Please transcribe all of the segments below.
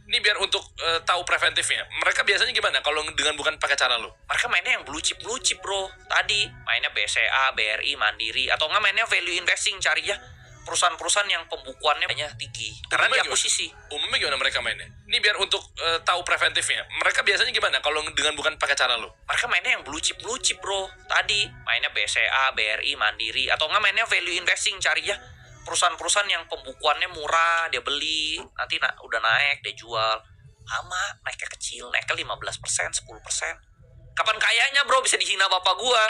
Ini biar untuk tahu preventifnya. Mereka biasanya gimana kalau dengan bukan pakai cara lu? Mereka mainnya yang blue chip bro. Tadi mainnya BCA, BRI, Mandiri, atau nggak mainnya value investing, cari ya perusahaan-perusahaan yang pembukuannya tinggi. Karena di akuisisi. Umumnya gimana mereka mainnya? Ini biar untuk tahu preventifnya. Mereka biasanya gimana kalau dengan bukan pakai cara lu? Mereka mainnya yang blue chip bro. Tadi mainnya BCA, BRI, Mandiri, atau nggak mainnya value investing, cari ya perusahaan-perusahaan yang pembukuannya murah, dia beli, nanti udah naik, dia jual. Lama, naiknya kecil, naiknya 15%, 10%. Kapan kayanya bro bisa dihina bapak gua?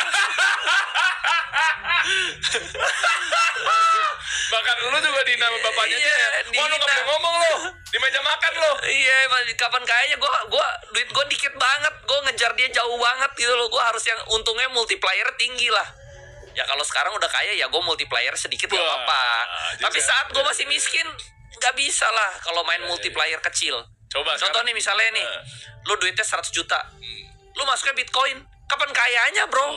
Bahkan lu juga dihina sama bapaknya iya, dia. Wah, lu gak boleh ngomong lu di meja makan lu. Iya, kapan kayaknya duit gue dikit banget, gue ngejar dia jauh banget gitu loh. Gue harus yang untungnya multiplier tinggi lah. Ya kalau sekarang udah kaya ya gue multiplier sedikit gak apa-apa. Tapi saat gue masih miskin nggak bisa lah kalau main multiplier kecil. Coba contoh nih misalnya nih, lu duitnya 100 juta, lu masuknya Bitcoin, kapan kayanya bro?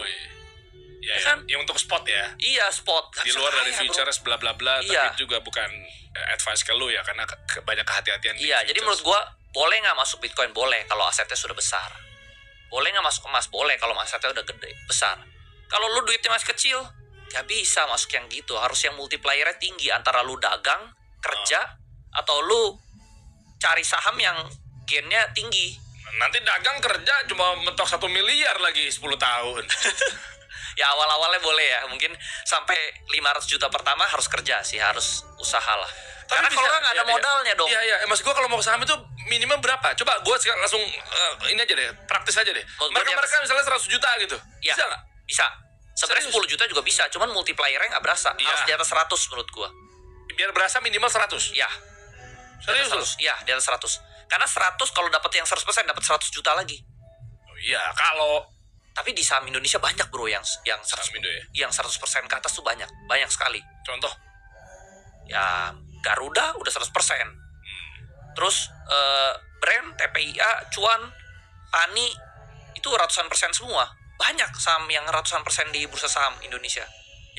Ya, kan? Yang untuk spot ya. Iya, spot. Di luar dari futures bla bla bla, iya. Tapi juga bukan advice ke lu ya, karena banyak kehati-hatian. Iya, jadi menurut gua boleh nggak masuk Bitcoin? Boleh kalau asetnya sudah besar. Boleh nggak masuk emas? Boleh kalau asetnya udah gede, besar. Kalau lu duitnya masih kecil, nggak bisa masuk yang gitu. Harus yang multipliernya tinggi, antara lu dagang, kerja, atau lu cari saham yang gainnya tinggi. Nanti dagang kerja cuma mentok 1 miliar lagi 10 tahun. Ya awal-awalnya boleh ya, mungkin sampai 500 juta pertama harus kerja sih, harus usaha lah. Karena kalau nggak ada modalnya dong. Iya, maksud gue kalau mau ke saham itu minimum berapa? Coba gue langsung ini aja deh, praktis aja deh. Mereka misalnya 100 juta gitu, ya, bisa nggak? Bisa. Sebenarnya 10 juta juga bisa, cuman multipliernya nggak berasa. Ya. Harus di atas 100 menurut gue. Biar berasa minimal 100? Ya. Serius? Iya, di atas 100. Karena 100 kalau dapat yang 100% dapat 100 juta lagi. Oh iya, kalau tapi di saham Indonesia banyak bro yang 100%, yang 100% ke atas tuh banyak sekali. Contoh? Ya Garuda udah 100%. Terus brand, TPIA, Cuan, Pani itu ratusan persen semua. Banyak saham yang ratusan persen di bursa saham Indonesia.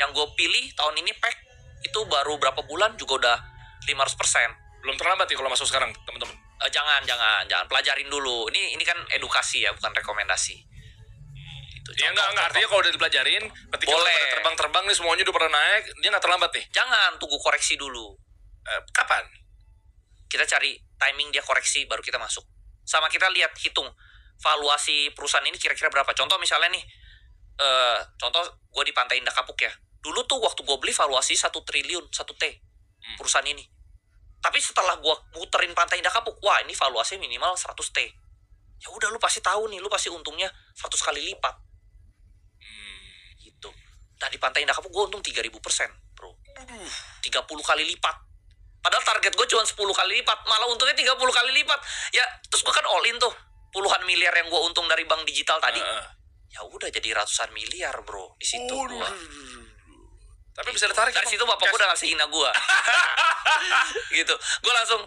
Yang gue pilih tahun ini PEK itu baru berapa bulan juga udah 500%. Belum terlambat ya kalau masuk sekarang, teman-teman. Jangan pelajarin dulu. Ini kan edukasi ya, bukan rekomendasi. Ya enggak, artinya kalau udah dipelajarin, ketika boleh terbang-terbang nih semuanya udah pernah naik, dia nggak terlambat nih. Jangan, tunggu koreksi dulu. Kapan? Kita cari timing dia koreksi baru kita masuk. Sama kita lihat, hitung valuasi perusahaan ini kira-kira berapa. Contoh misalnya nih, contoh gue di Pantai Indah Kapuk ya. Dulu tuh waktu gue beli valuasi 1 triliun, 1 T perusahaan ini. Tapi setelah gue muterin Pantai Indah Kapuk, wah ini valuasi minimal 100 T. Ya udah, lu pasti tahu nih, lu pasti untungnya 100 kali lipat. Gitu. Nah di Pantai Indah Kapuk gue untung 3000% bro. 30 kali lipat. Padahal target gue cuma 10 kali lipat, malah untungnya 30 kali lipat. Ya terus gue kan all in tuh, puluhan miliar yang gue untung dari bank digital tadi. Ya udah jadi ratusan miliar bro di situ gue. Tapi bisa ditarik dari situ bapak gue udah ngasih hina gue. Gitu. Gue langsung,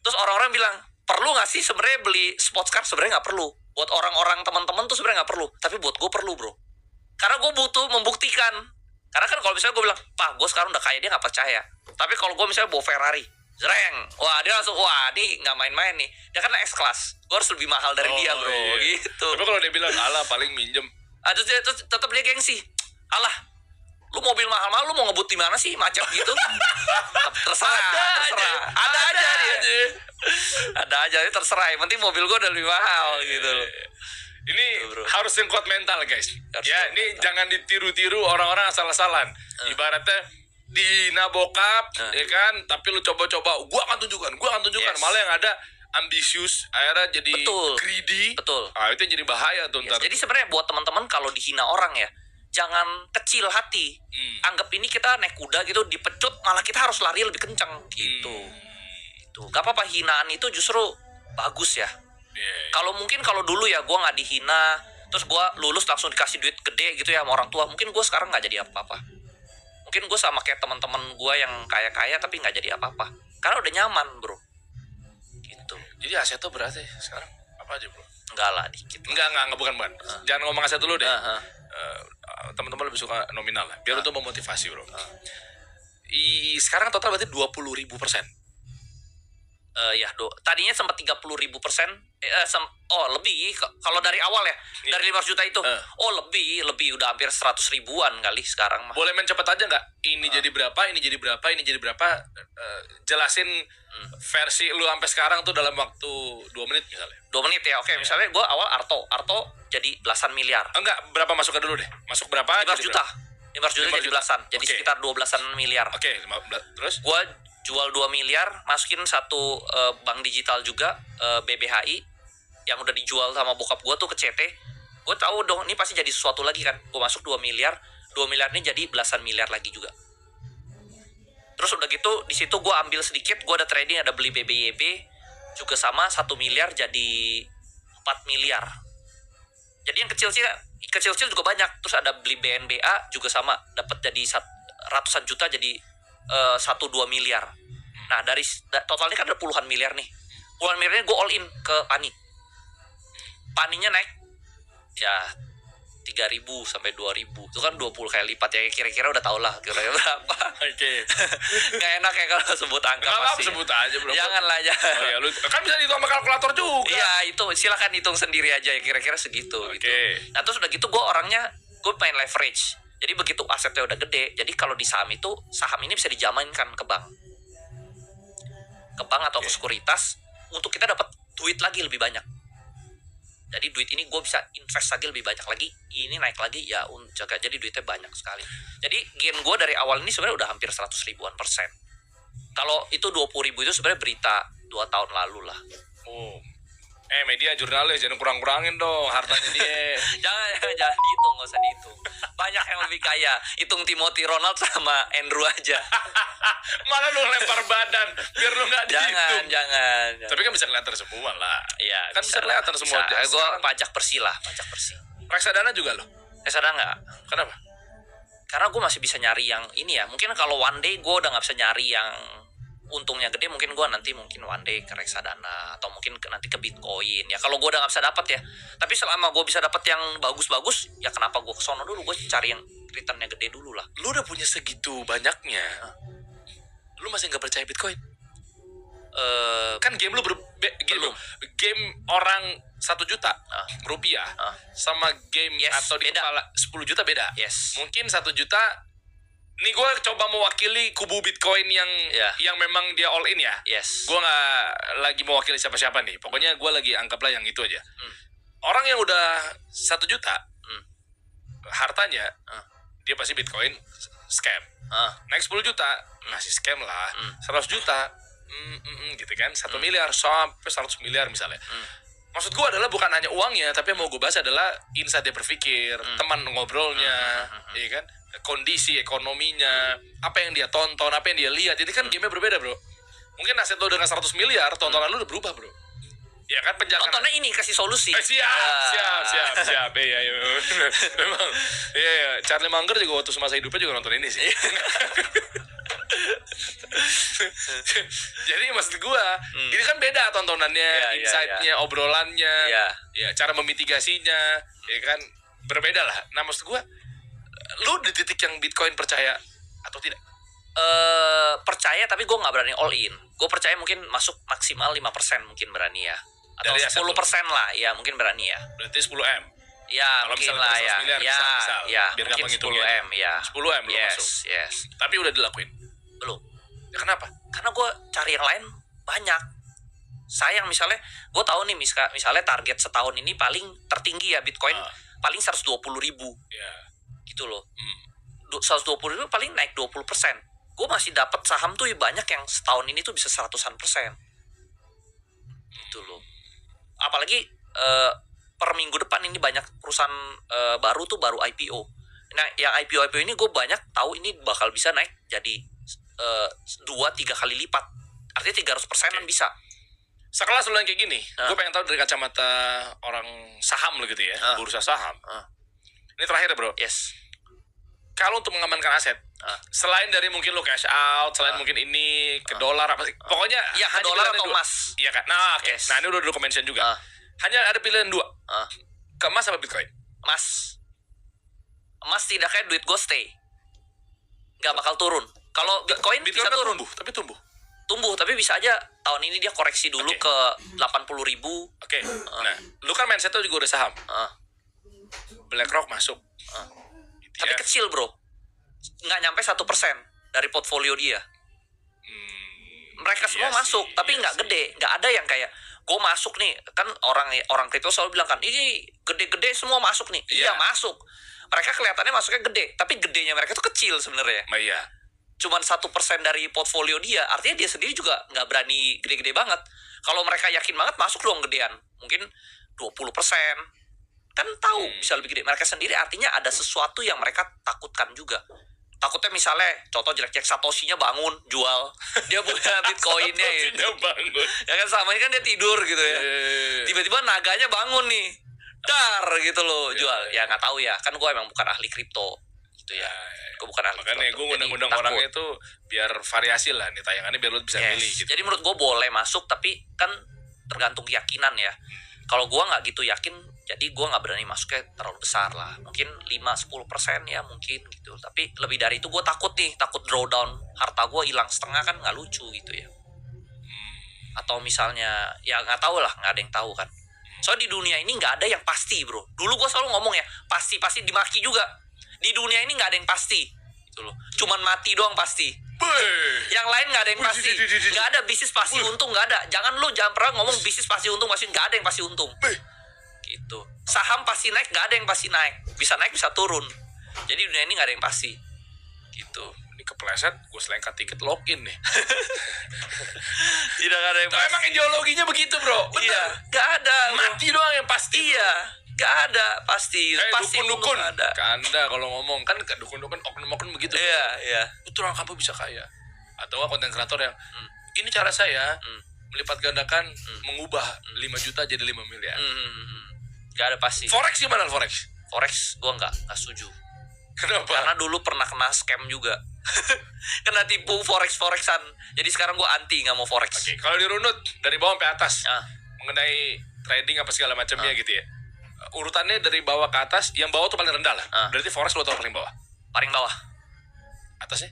terus orang-orang bilang, perlu nggak sih sebenarnya beli sports car? Sebenarnya nggak perlu. Buat orang-orang teman-teman tuh sebenarnya nggak perlu. Tapi buat gue perlu bro. Karena gue butuh membuktikan. Karena kan kalau misalnya gue bilang, Pak gue sekarang udah kaya, dia nggak percaya. Tapi kalau gue misalnya bawa Ferrari, zreng, wah dia langsung, wah ini nggak main-main nih. Dia kan S-Class, gue harus lebih mahal dari dia bro. Iya. Gitu. Tapi kalau dia bilang, alah paling minjem. Terus tetap dia gengsi. Alah, lu mobil mahal-mahal lu mau ngebut di mana sih, macam gitu. terserah ada aja dia. Ada aja, terserah. Yang penting mobil gua udah lebih mahal gitu loh. Ini harus yang kuat mental guys. Ya ini jangan ditiru-tiru orang-orang asal-asalan. Ibaratnya dihina bokap, ya kan, tapi lu coba-coba, gua akan tunjukkan. Malah yang ada ambisius, akhirnya jadi greedy. Betul. Itu yang jadi bahaya tuh ntar. Jadi sebenarnya buat teman-teman kalau dihina orang ya, jangan kecil hati. Anggap ini kita naik kuda gitu, dipecut malah kita harus lari lebih kencang gitu. Itu gak apa-apa, hinaan itu justru bagus ya. Kalau mungkin kalau dulu ya gue nggak dihina, terus gue lulus langsung dikasih duit gede gitu ya sama orang tua, mungkin gue sekarang nggak jadi apa-apa. Mungkin gue sama kayak teman-teman gue yang kaya-kaya tapi nggak jadi apa-apa, karena udah nyaman bro. Gitu. Jadi aset tuh berarti sekarang apa aja bro? Enggak lah, dikit. Enggak, bukan. Jangan ngomong aset dulu deh. Teman-teman lebih suka nominal lah, biar untuk memotivasi bro. Sekarang total berarti 20.000%. Tadinya sempat 30.000%. Lebih kalau dari awal ya. Iya. Dari 500 juta itu. Lebih udah hampir 100 ribuan kali sekarang mah. Boleh main cepet aja nggak? Ini jadi berapa, ini jadi berapa, ini jadi berapa? Jelasin versi lu sampai sekarang tuh dalam waktu 2 menit misalnya. 2 menit ya. Oke, misalnya gue awal Arto jadi belasan miliar. Enggak, berapa masuknya dulu deh? Masuk berapa? 500 juta. 500 juta jadi belasan. Jadi sekitar 12-an miliar. Oke, terus? Gue jual 2 miliar, masukin satu bank digital juga, BBHI, yang udah dijual sama bokap gue tuh ke CT. Gue tahu dong, ini pasti jadi sesuatu lagi kan. Gue masuk 2 miliar, 2 miliar ini jadi belasan miliar lagi juga. Terus udah gitu, di situ gue ambil sedikit, gue ada trading, ada beli BBYB, juga sama 1 miliar jadi 4 miliar. Jadi yang kecil-kecil juga banyak. Terus ada beli BNBA juga sama, dapat jadi ratusan juta jadi 1-2 miliar. Nah dari totalnya kan ada puluhan miliar nih. Puluhan miliar ini gue all in ke Paninya naik ya 3.000 sampai 2.000. Itu kan 20 kali lipat ya, kira-kira udah tau lah kira-kira berapa. Oke. Gak enak ya kalau sebut angka pasti. Sebut aja bro. Janganlah ya. Oh ya, lu kan bisa dihitung sama kalkulator juga. Iya, itu silakan hitung sendiri aja ya, kira-kira segitu. Oke. Gitu. Nah terus udah gitu gue main leverage. Jadi begitu asetnya udah gede, jadi kalau di saham itu, saham ini bisa dijaminkan ke bank. Ke bank atau ke sekuritas, untuk kita dapat duit lagi lebih banyak. Jadi duit ini gue bisa invest lagi lebih banyak lagi, ini naik lagi ya, jaga jadi duitnya banyak sekali. Jadi gain gue dari awal ini sebenarnya udah hampir 100 ribuan persen. Kalau itu 20 ribu itu sebenarnya berita 2 tahun lalu lah. Media jurnalis jangan kurang-kurangin dong hartanya dia. jangan dihitung, nggak usah dihitung. Banyak yang lebih kaya. Hitung Timothy Ronald sama Andrew aja. Malah lu lempar badan biar lu nggak dihitung. Jangan. Tapi kan bisa kelihatan semua lah. Iya. Kan bisa kelihatan semua. Gue pajak bersih. Reksadana juga loh. Reksadana nggak? Kenapa? Karena gue masih bisa nyari yang ini ya. Mungkin kalau one day gue udah nggak bisa nyari yang untungnya gede, mungkin gue nanti one day ke reksadana atau mungkin nanti ke Bitcoin ya, kalau gue udah nggak bisa dapat ya. Tapi selama gue bisa dapat yang bagus-bagus ya, kenapa gue kesono dulu, gue cari yang returnnya gede dulu lah. Lu udah punya segitu banyaknya, lu masih nggak percaya Bitcoin? Kan game lu game orang 1 juta rupiah sama game atau di kepala 10 juta beda. Mungkin 1 juta. Ini gue coba mewakili kubu Bitcoin yang memang dia all in ya. Gue nggak lagi mewakili siapa-siapa nih. Pokoknya gue lagi anggaplah yang itu aja. Orang yang udah 1 juta hartanya, dia pasti Bitcoin scam. Naik 10 juta masih scam lah. 100 juta gitu kan, 1 miliar sampai 100 miliar misalnya. Maksud gue adalah bukan hanya uangnya, tapi yang mau gue bahas adalah insight dia berpikir, teman ngobrolnya, ya kan, kondisi ekonominya, apa yang dia tonton, apa yang dia lihat. Jadi kan game-nya berbeda bro. Mungkin aset lo dengan 100 miliar, tontonan lo udah berubah bro. Ya kan, tontonnya ini kasih solusi. Siap. Iya. Memang. Iya. Charlie Munger juga waktu semasa hidupnya juga nonton ini sih. Jadi maksud gue, ini kan beda tontonannya, insight-nya, obrolannya, ya cara memitigasinya, ya kan berbeda lah. Nah maksud gue, lu di titik yang Bitcoin percaya atau tidak? Percaya, tapi gue nggak berani all in. Gue percaya mungkin masuk maksimal 5% mungkin berani ya, atau 10% lah ya, mungkin berani ya. Berarti 10M. Ya, kalau mungkin lah ya. Miliar, misal. Biar mungkin 10M ya. 10M lu masuk. Tapi udah dilakuin? Belum. Ya kenapa? Karena gue cari yang lain banyak. Sayang misalnya, gue tahu nih misalnya target setahun ini paling tertinggi ya Bitcoin, paling 120.000. Gitu loh. 120.000 paling naik 20%. Gue masih dapat saham tuh banyak yang setahun ini tuh bisa 100%. Gitu loh. Apalagi per minggu depan ini banyak perusahaan baru IPO. Nah, yang IPO ini gue banyak tahu ini bakal bisa naik jadi 2-3 kali lipat. Artinya 300%-an bisa. Sekelas lu yang kayak gini, gue pengen tahu dari kacamata orang saham lo gitu ya, bursa saham. Ini terakhir ya bro. Kalau untuk mengamankan aset, selain dari mungkin lo cash out, selain mungkin ini ke dolar apa sih, pokoknya ya ke dolar atau emas. Iya kan. Nah, nah ini udah mention juga. Hanya ada pilihan 2. Ke emas apa Bitcoin? Emas tidaknya duit gue stay, nggak bakal turun. Kalau Bitcoin bisa turun. Tapi tumbuh. tumbuh, tapi bisa aja tahun ini dia koreksi dulu ke 80.000. Oke. Nah, lu kan mindset tuh juga udah saham. BlackRock masuk. Tapi kecil bro, nggak nyampe 1% dari portfolio dia. Mereka semua masuk, tapi nggak gede, nggak ada yang kayak gue masuk nih. Kan orang kripto selalu bilang kan, ini gede-gede semua masuk nih. Iya masuk. Mereka kelihatannya masuknya gede, tapi gedenya mereka tuh kecil sebenarnya. Iya. Cuman 1% dari portfolio dia, artinya dia sendiri juga nggak berani gede-gede banget. Kalau mereka yakin banget masuk dong gedean, mungkin 20%. Kan tahu bisa lebih gede. Mereka sendiri artinya ada sesuatu yang mereka takutkan juga. Takutnya misalnya, contoh jelek-jelek Satoshi-nya bangun, jual. Dia punya Bitcoin-nya. Satoshi-nya bangun. Ya kan selama ini kan dia tidur gitu ya. Tiba-tiba naganya bangun nih. Dar gitu loh, jual. Ya nggak tahu ya, kan gue emang bukan ahli kripto. Gitu ya. Gue bukan ahli kripto. Makanya gue ngundang-undang orangnya itu biar variasi lah nih tayangannya, biar lu bisa milih gitu. Jadi menurut gue boleh masuk, tapi kan tergantung keyakinan ya. Kalau gue nggak gitu yakin, jadi gue nggak berani masuknya terlalu besar lah. Mungkin 5-10% ya mungkin gitu. Tapi lebih dari itu gue takut nih, takut drawdown harta gue hilang setengah, kan nggak lucu gitu ya. Atau misalnya ya nggak tahu lah, nggak ada yang tahu kan. Soalnya di dunia ini nggak ada yang pasti bro. Dulu gue selalu ngomong ya, pasti dimaki juga. Di dunia ini nggak ada yang pasti gitu loh. Cuman mati doang pasti. Yang lain nggak ada yang pasti. Nggak ada bisnis pasti untung, nggak ada. Jangan pernah ngomong bisnis pasti untung, nggak ada yang pasti untung. Gitu. Saham pasti naik, nggak ada yang pasti naik. Bisa naik, bisa turun. Jadi dunia ini nggak ada yang pasti. Gitu. Ini kepleset, gue selengkat tiket login nih. Tidak ada yang pasti. Emang ideologinya begitu bro. Bener. Iya. Nggak ada. Mati doang yang pasti. Iya. Nggak ada pasti. Pasti dukun-dukun ada. Kanda kalau ngomong kan dukun-dukun oknum-oknum begitu. Iya. Itu orang kamu bisa kaya. Atau konten kreator yang ini cara saya melipat gandakan mengubah 5 juta jadi 5 miliar. Gak ada pasti. Forex gimana Forex? Forex gue nggak setuju. Kenapa? Karena dulu pernah kena scam juga. Kena tipu forexan. Jadi sekarang gue anti, nggak mau forex. Oke, kalau dirunut dari bawah sampai atas mengenai trading apa segala macamnya gitu ya. Urutannya dari bawah ke atas, yang bawah tuh paling rendah lah. Berarti forex lo tau paling bawah. Paling bawah. Atasnya?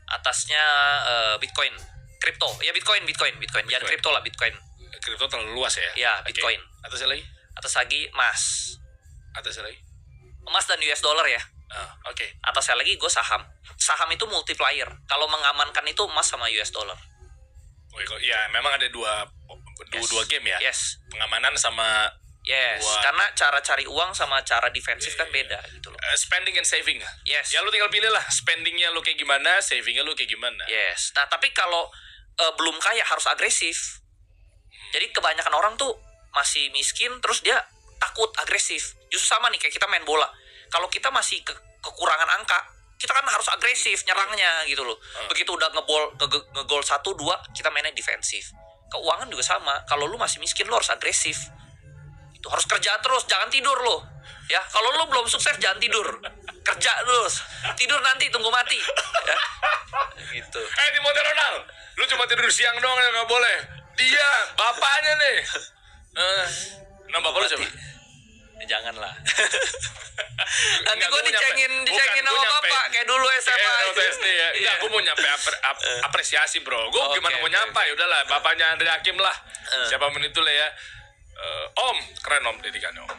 Atasnya Bitcoin, kripto. Ya Bitcoin. Jangan kripto lah, Bitcoin. Kripto terlalu luas ya. Ya Bitcoin. Atasnya lagi? Atas lagi emas. Atasnya lagi? Emas dan US dollar ya. Oke. Atasnya lagi gue saham. Saham itu multiplier. Kalau mengamankan itu emas sama US dollar. Ya memang ada dua game ya. Yes. Pengamanan sama. Yes. Karena cara cari uang sama cara defensif kan beda gitu loh. Spending and saving. Yes. Ya lu tinggal pilih lah. Spendingnya lu kayak gimana, savingnya lu kayak gimana. Yes. Nah tapi kalau belum kaya harus agresif. Jadi kebanyakan orang tuh masih miskin terus dia takut agresif. Justru sama nih kayak kita main bola. Kalau kita masih kekurangan angka, kita kan harus agresif nyerangnya gitu loh. Begitu udah ngegol 1-2, kita mainnya defensif. Keuangan juga sama. Kalau lu masih miskin, lu harus agresif. Itu harus kerja terus, jangan tidur lo. Ya, kalau lu belum sukses jangan tidur. Kerja terus. Tidur nanti tunggu mati. Ya. Gitu. Di model Ronald, lu cuma tidur siang doang yang nggak boleh. Dia bapaknya nih. Nama bapak lu siapa? Janganlah. Nanti gue dicengin sama bapak kayak dulu SMA aja. SD ya. Enggak, gue mau nyampe apresiasi bro. Gue gimana mau nyampe? Udahlah, bapaknya Andre Hakim lah. Siapapun itu lah ya. Om, keren om didikannya om.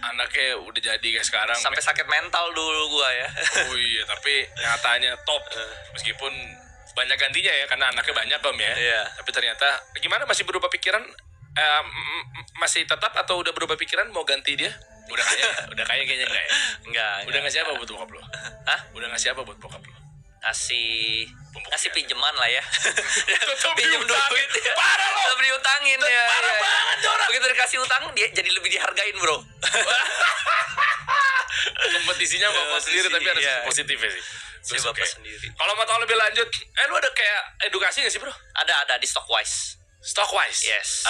Anaknya udah jadi kayak sekarang. Sampai sakit mental dulu gue ya. Oh iya, tapi nyatanya top. Meskipun banyak gantinya ya, karena anaknya banyak om ya. Iya. Tapi ternyata gimana, masih berubah pikiran? Masih tetap atau udah berubah pikiran mau ganti dia? Udah kaya kayaknya enggak ya? Enggak. Udah ngasih apa buat bokap lo? Hah? Udah ngasih apa buat bokap lo? Ngasih pinjaman lah ya. Pinjam duit ya. Parah lo. Tetap diutangin ya. Parah banget orang. Begitu dikasih utang dia jadi lebih dihargain bro. Kompetisinya bapak sendiri tapi ada sisi positif ya sih. Si bapak sendiri. Kalau mau tahu lebih lanjut, lu ada kayak edukasi nggak sih bro? Ada di Stockwise. Stockwise. Yes.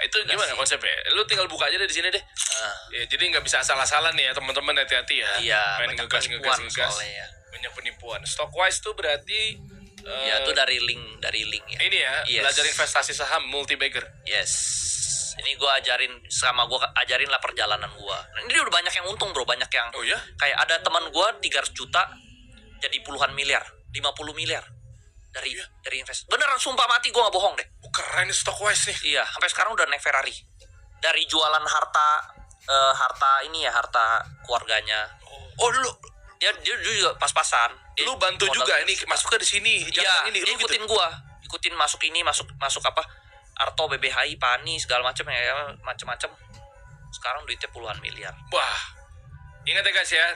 Itu gimana konsepnya? Lu tinggal buka aja deh di sini deh. Ya, jadi nggak bisa asal-asalan nih ya teman-teman, hati-hati ya. Iya. Main ngegas. Ya. Banyak penipuan. Stockwise tuh berarti. Ya itu dari link ya. Ini ya, belajar investasi saham multi-bagger. Yes. Ini gue ajarin lah perjalanan gue. Ini udah banyak yang untung bro, banyak yang. Oh ya? Kayak ada teman gue 300 juta jadi puluhan miliar, 50 miliar. dari invest. Beneran sumpah mati gue nggak bohong deh. Keren nih Stockwise nih. Iya, sampai sekarang udah naik Ferrari. Dari jualan harta ini ya, harta keluarganya. Oh dulu Dia juga pas-pasan. lu bantu juga ini masuknya di sini. Iya, ini dia lu ikutin gitu. gua. Ikutin masuk apa? Arto, BBHI, PANI, segala macam ya, macam-macam. Sekarang duitnya puluhan miliar. Wah. Ingat ya guys ya,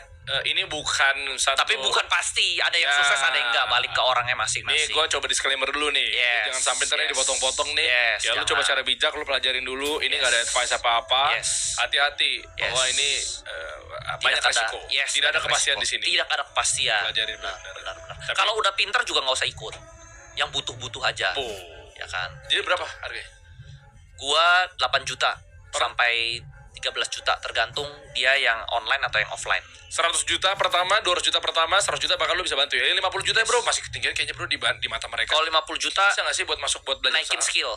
ini bukan satu. Tapi bukan pasti, ada yang Ya. sukses, ada yang enggak, balik ke orangnya Nih masing-masing. gue coba disclaimer dulu nih. Yes, Jangan sampai ntar yes. dipotong-potong nih. Yes, Ya lu jangan. coba cara bijak, lu pelajarin dulu. Ini Yes. nggak ada advice apa-apa. Yes. Hati-hati Yes. bahwa ini banyak resiko. Tidak ada kepastian resiko. di sini. Tidak ada kepastian. Pelajarin Nah, benar. benar. Tapi- Kalau udah pintar juga nggak usah ikut. Yang butuh-butuh aja. Oh. Ya kan? Jadi berapa harganya? Gua 8 juta sampai 13 juta tergantung dia yang online atau yang offline. 100 juta pertama, 200 juta pertama, 100 juta bahkan lu bisa bantu ya. 50 juta bro, masih ketinggian kayaknya bro di mata mereka. Kalau 50 juta Bisa nggak sih buat masuk buat belajar naikin saham? skill.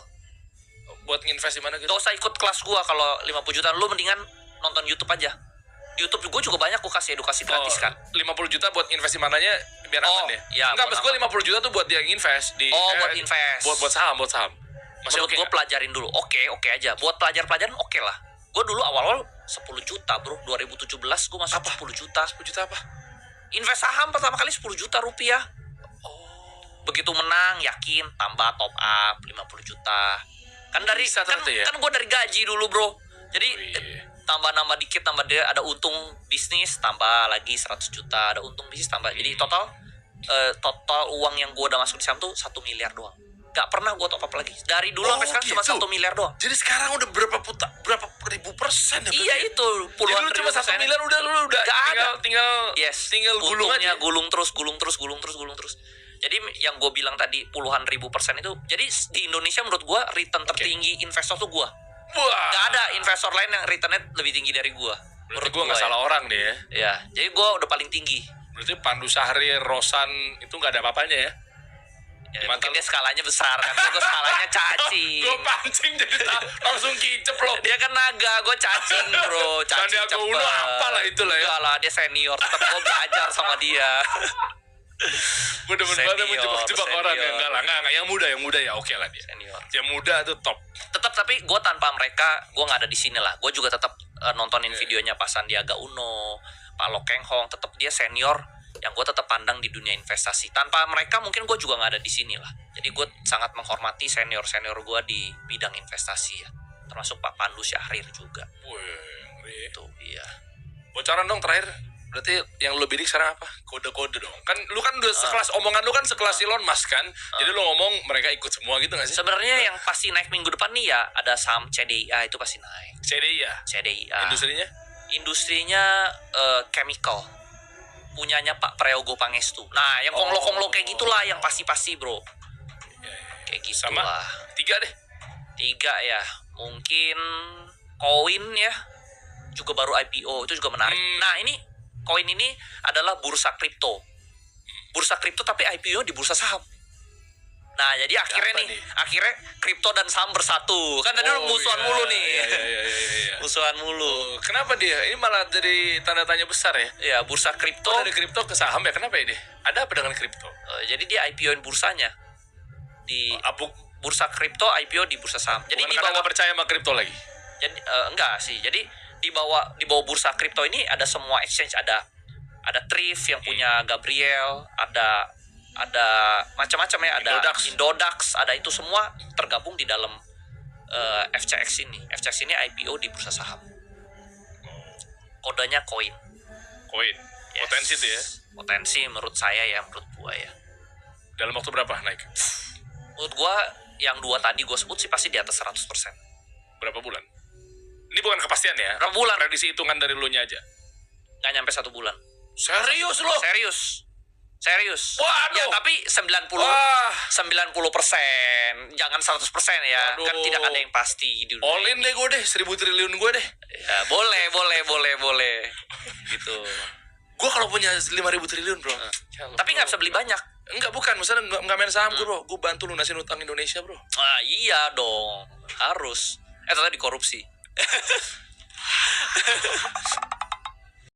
Buat nginvest di mana gitu? Gak usah ikut kelas gua kalau 50 juta, lu mendingan nonton YouTube aja. YouTube gua juga banyak gua kasih edukasi gratis kan. 50 juta buat invest di mananya biar Oh, aman ya? iya, Enggak, buat maksud gue 50 juta tuh buat dia invest di Buat invest. Buat saham. Masih Menurut oke gue nggak? pelajarin dulu. Oke aja. Buat pelajaran oke lah. Gue dulu awal-awal 10 juta bro. 2017 gue masuk Apa? 10 juta. 10 juta apa? Invest saham pertama kali 10 juta rupiah. Begitu menang yakin tambah top up 50 juta. Kan dari Bisa kan, ternyata ya? kan gue dari gaji dulu bro. Jadi iya. tambah dikit, tambah dia ada untung bisnis tambah lagi 100 juta, ada untung bisnis tambah. Jadi total uang yang gue udah masuk di saham tuh 1 miliar doang. Gak pernah gue top up lagi. Dari dulu sampai sekarang cuma 1 miliar doang. Jadi sekarang udah berapa ribu persen ya? Iya itu Jadi puluhan lu cuma 1 persen. miliar udah Gak ada. tinggal Yes. gulung Untungnya aja. gulung terus. Jadi yang gue bilang tadi puluhan ribu persen itu. Jadi di Indonesia menurut gue return tertinggi investor tuh gue. Wah. Gak ada investor lain yang returnnya lebih tinggi dari gue. Menurut gue nggak salah orang deh ya. Ya, jadi gue udah paling tinggi. Berarti Pandu Sahri, Rosan itu nggak ada apa-apanya ya? Ya, Mantap. mungkin dia skalanya besar kan. Gue skalanya cacing. Gue pancing jadi langsung kicep loh. Dia kan naga, gue cacing bro. Cacing Sandiaga cepet. Uno apalah itulah ya. Enggak lah, dia senior. Tetap gue belajar sama dia. Gue demen banget Senior, menjebak orang ya. senior. Enggak lah, enggak. Yang muda ya oke lah dia. Senior. Yang muda tuh top. Tetap tapi gue tanpa mereka gue nggak ada di sini lah. Gue juga tetap nontonin videonya Pak Sandiaga Uno, Pak Lokeng Hong. Tetap dia senior yang gue tetap pandang di dunia investasi. Tanpa mereka mungkin gue juga nggak ada di sini lah. Jadi gue sangat menghormati senior gue di bidang investasi ya. Termasuk Pak Pandu Syahrir juga. Wih, Itu iya. bocoran dong terakhir. Berarti yang lu bidik sekarang apa? Kode-kode dong. Kan lu kan udah sekelas omongan lu kan sekelas Elon Musk kan. Jadi lu ngomong mereka ikut semua gitu gak sih? Sebenarnya yang pasti naik minggu depan nih ya ada saham CDIA itu pasti naik. CDI ya. CDIA. Industrinya? Chemical. Punyanya Pak Prayogo Pangestu. Nah, yang konglo-konglo kayak gitulah yang pasti-pasti, Bro. Kayak gitu Sama lah. 3 deh. 3 ya. Mungkin koin ya. Juga baru IPO, itu juga menarik. Nah, ini koin ini adalah bursa kripto. Bursa kripto tapi IPO di bursa saham. Nah, jadi akhirnya kripto dan saham bersatu. Kan tadi musuhan mulu nih. Iya. Musuhan mulu. Kenapa dia? Ini malah jadi tanda tanya besar ya. Ya, bursa kripto. Dari kripto ke saham ya? Kenapa ya dia? Ada apa dengan kripto? Jadi dia IPO-in bursanya. Di bursa kripto IPO di bursa saham. Jadi di bawah percaya sama kripto lagi. Jadi enggak sih. Jadi di bawah bursa kripto ini ada semua exchange, ada Thrift yang punya Gabriel, ada macam-macam ya, ada Indodax, ada itu semua tergabung di dalam FCX ini. FCX ini IPO di bursa saham. Kodenya koin. Koin. Yes. Potensi tuh ya. Potensi menurut saya ya, menurut gua ya. Dalam waktu berapa naik? Menurut gua yang 2 tadi gua sebut sih pasti di atas 100%. Berapa bulan? Ini bukan kepastian ya. Berapa bulan? Prediksi hitungan dari lu nya aja. Nggak nyampe 1 bulan. Serius lo? Serius. Waduh. Ya, tapi 90%. Jangan 100% ya. Waduh. Kan tidak ada yang pasti di dunia. All in deh gue deh, 1000 triliun gue deh. Ya, boleh. Gitu. Gue kalau punya 5.000 triliun bro. Tapi nggak bisa beli banyak. Enggak, bukan. Misalnya nggak main saham bro. Gue bantu lunasin utang Indonesia bro. Ah, iya dong. Harus. Ternyata dikorupsi.